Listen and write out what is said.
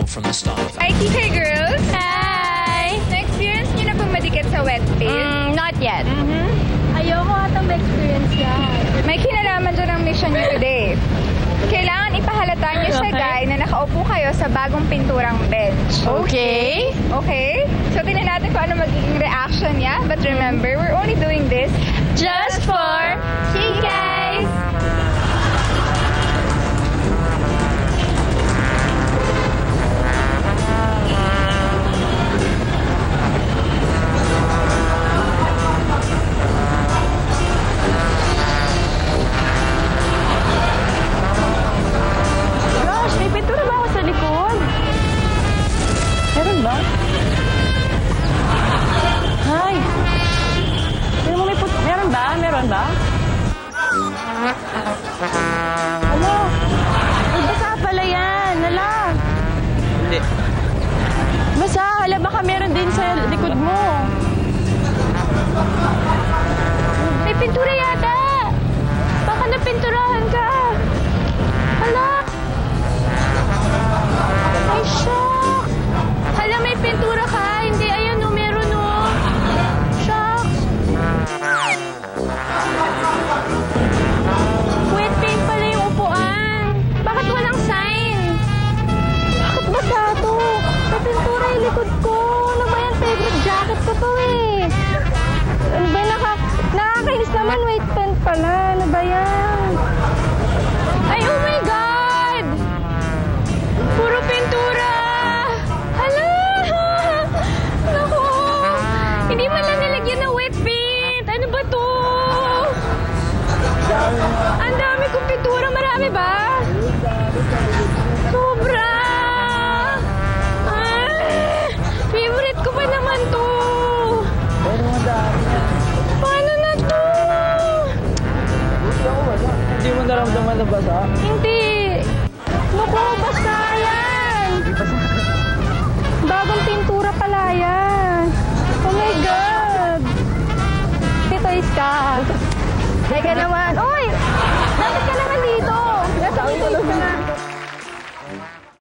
know from the start. Hi, TK girls! Hi! Na-experience niyo na po madikit sa wet paint? Not yet. Ayoko atang ma-experience yan. May kinalaman doon ang mission niyo today. Kailangan ipahalata niyo sa guy na nakaupo kayo sa bagong pinturang bench. Okay. Okay? So, tingnan natin kung ano magiging reaction niya. But remember, we're only doing this Just for guys! Gosh, may pintura ba ako sa likod? Meron ba? Hi! Tignan mo, meron ba? Meron ba? Hala! Ay, basa pala yan. Hala! Hindi. Basa, hala, baka meron din sa likod mo. May pintura yata! Baka napinturahan ka! Hala! Ay, shucks! Hala, may pintura ka! Hindi, ayan o, meron o! Shucks! Wet paint pala yung upuan! Bakit walang sign? Bakit basa to? May pintura yung likod ko! Ano ba yan? Favorite jacket ko to eh! Ano ba yung nakakainis naman? Wet paint pala! Ano ba yan? Ay, oh my God! Puro pintura! Hala! Naku! Hindi man lang nilagyan ng wet paint! Ano ba to? Ang dami kong pintura. Marami ba? Sobra! Ay! Favorite ko pa naman to! Paano na to? Hindi mo naramdaman na basa? Hindi! Naku, basta yan! Bagong pintura pala yan! Oh my God! Ito, Iska! Teka naman! Uy!